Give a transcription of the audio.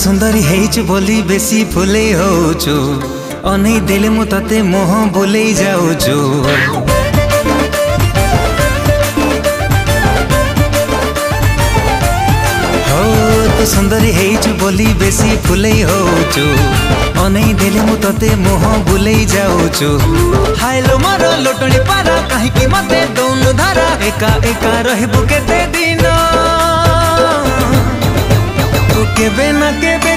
सुंदरी हेइछु बोली बेसी फुले होछु अनै देले मु तते मोह बोले जाउछु। हो तो सुंदरी हेइछु बोली बेसी फुले होछु अनै देले मु तते मोह बोले जाउछु। हायलो मोर लोटणी पारा काहे कि मते दौनु धारा एका एका रहबु केते दिन तू केबे ना केबे